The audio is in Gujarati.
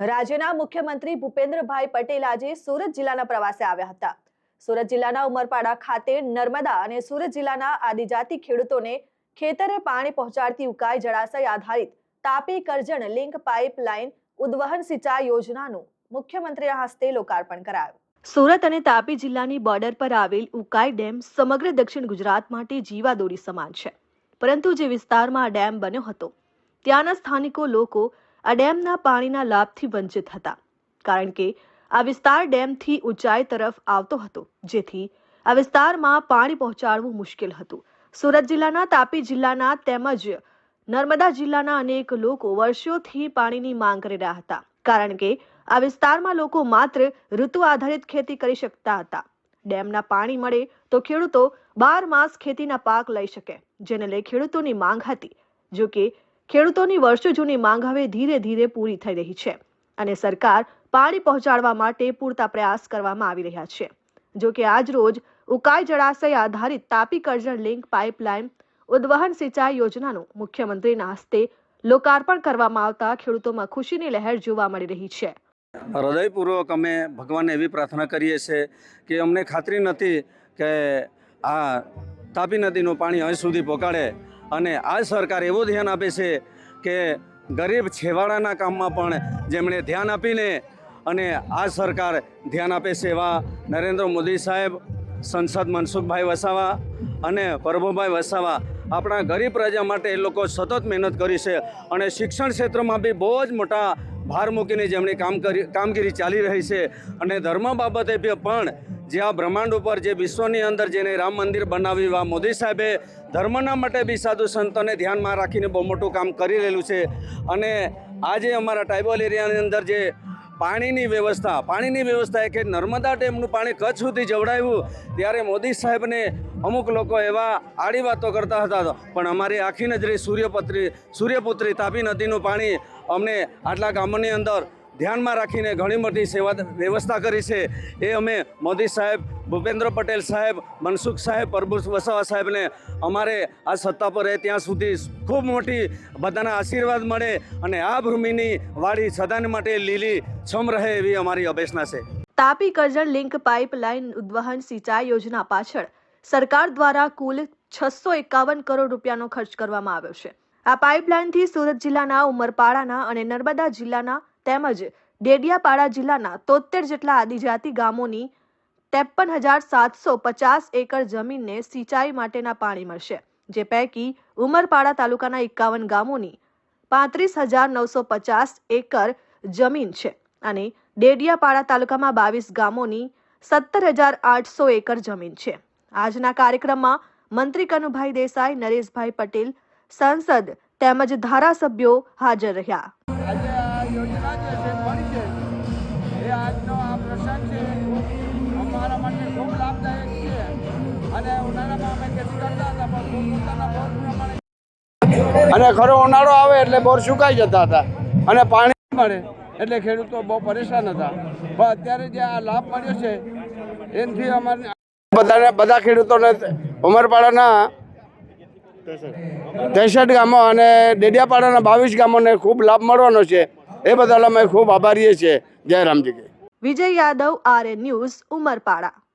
રાજ્યના મુખ્યમંત્રી ભૂપેન્દ્રભાઈ પટેલ આજે સુરત જિલ્લાના પ્રવાસે આવ્યા હતા। સુરત જિલ્લાના ઉમરપાડા ખાતે નર્મદા અને સુરત જિલ્લાના આદિજાતિ ખેડૂતોને ખેતરે પાણી પહોંચાડતી ઉકાઈ જળાશય આધારિત તાપી કરજણ લિંક પાઇપલાઇન ઉદ્વહન સિંચાઈ યોજનાનું મુખ્યમંત્રીના હસ્તે લોકાર્પણ કરાયું। સુરત અને તાપી જિલ્લાની બોર્ડર પર આવેલ ઉકાઈ ડેમ સમગ્ર દક્ષિણ ગુજરાત માટે જીવાદોરી સમાન છે, પરંતુ જે વિસ્તારમાં આ ડેમ બન્યો હતો ત્યાંના સ્થાનિકો લોકો આ ડેમના પાણીના લાભથી વંચિત હતા, કારણ કે આ વિસ્તાર ડેમથી ઊંચાઈ તરફ આવતો હતો, જેથી આ વિસ્તારમાં પાણી પહોંચાડવું મુશ્કેલ હતું। સુરત જિલ્લાના, તાપી જિલ્લાના તેમજ નર્મદા જિલ્લાના અનેક લોકો વર્ષોથી પાણીની માંગ કરી રહ્યા હતા, કારણ કે આ વિસ્તારમાં લોકો માત્ર ઋતુ આધારિત ખેતી કરી શકતા હતા। ડેમના પાણી મળે તો ખેડૂતો 12 માસ ખેતીના પાક લઈ શકે, જેને લઈ ખેડૂતોની માંગ હતી। જો કે ખેડૂતોની વર્ષો જૂની માંગ હવે ધીરે ધીરે પૂરી થઈ રહી છે અને સરકાર પાણી પહોંચાડવા માટે પૂરતા પ્રયાસ કરવામાં આવી રહ્યા છે। જો કે આજ રોજ ઉકાઈ જળાશય આધારિત તાપી કરજણ લિંક પાઇપલાઇન ઉદ્વહન સિંચાઈ યોજનાનું મુખ્યમંત્રીના હસ્તે લોકાર્પણ કરવામાં આવતા ખેડૂતોમાં ખુશીની લહેર જોવા મળી રહી છે। હૃદયપૂર્વક અમે ભગવાનને એવી પ્રાર્થના કરીએ છીએ કે અમને ખાતરી નથી કે આ તાપી નદીનું પાણી અહીં સુધી પહોંચાડે, અને આ સરકાર એવું ધ્યાન આપે છે કે ગરીબ છેવાડાના કામમાં પણ જેમણે ધ્યાન આપીને અને આ સરકાર ધ્યાન આપે છે એવા નરેન્દ્ર મોદી સાહેબ, સંસદ મનસુખભાઈ વસાવા અને પ્રભુભાઈ વસાવા આપણા ગરીબ પ્રજા માટે એ લોકો સતત મહેનત કરી છે, અને શિક્ષણ ક્ષેત્રમાં બી બહુ જ મોટા ભાર મૂકીને જેમની કામગીરી ચાલી રહી છે। અને ધર્મ બાબતે પણ જે આ બ્રહ્માંડ ઉપર જે વિશ્વની અંદર જેને રામ મંદિર બનાવ્યું, આ મોદી સાહેબે ધર્મના માટે બી સાધુ સંતોને ધ્યાનમાં રાખીને બહુ મોટું કામ કરી રહેલું છે। અને આજે અમારા ટ્રાઇબલ એરિયાની અંદર જે પાણીની વ્યવસ્થા એ કે નર્મદા ડેમનું પાણી કચ્છ સુધી જવડાવ્યું, ત્યારે મોદી સાહેબને અમુક લોકો એવા આડી વાતો કરતા હતા, પણ અમારી આખી નજરે સૂર્યપુત્રી તાપી નદીનું પાણી અમને આટલા ગામોની અંદર ધ્યાનમાં રાખીને ઘણી મોટી વ્યવસ્થા કરી છે। એ અમે મોદી સાહેબ, ભૂપેન્દ્ર પટેલ સાહેબ, મનસુખ સાહેબ, પ્રભુ વસાવા સાહેબને અમારે આ સત્તા પર રહે ત્યાં સુધી ખૂબ મોટી બધાના આશીર્વાદ મળે અને આ ભૂમિની વાડી સદાને માટે લીલી છમ રહે એવી અમારી અપેક્ષા છે। તાપી કરજણ લિંક પાઇપલાઇન ઉદ્વહન સિંચાઈ યોજના પાછળ સરકાર દ્વારા કુલ 651 કરોડ રૂપિયાનો ખર્ચ કરવામાં આવ્યો છે। આ પાઇપલાઇનથી સુરત જિલ્લાના ઉમરપાડાના અને નર્મદા જિલ્લાના તેમજ ડેડિયાપાડા જિલ્લાના 73 જેટલા આદિજાતિ ગામોની 53,750 એકર જમીનને સિંચાઈ માટેના પાણી મળશે, જે પૈકી ઉમરપાડા તાલુકાના 51 ગામોની 35,950 એકર જમીન છે અને ડેડિયાપાડા તાલુકામાં 22 ગામોની 17,800 એકર જમીન છે। આજના કાર્યક્રમમાં મંત્રી કનુભાઈ દેસાઈ, નરેશભાઈ પટેલ, સાંસદ તેમજ ધારાસભ્યો હાજર રહ્યા। આજે આ યોજના જે છે મળી છે એ આજનો આ પ્રસંગ છે અમારા માટે ખૂબ લાભદાયક છે, અને ઉનાળામાં અમે ખેતી કરતા હતા પણ પોતાના બોર પ્રમાણે, અને ખરો ઉનાળો આવે એટલે બોર સુકાઈ જતા હતા અને પાણી મળે એટલે ખેડૂતો બહુ પરેશાન હતા। પણ અત્યારે જે આ લાભ મળ્યો છે એનાથી અમારે બધા ખેડૂતોને ઉમરપાડાના 63 ગામો અને ડેડિયાપાડાના 22 ગામોને ખૂબ લાભ મળવાનો છે। એ બદલ અમે ખૂબ આભારીએ છીએ। જય રામજી। વિજય યાદવ, RN ન્યૂઝ, ઉમરપાડા।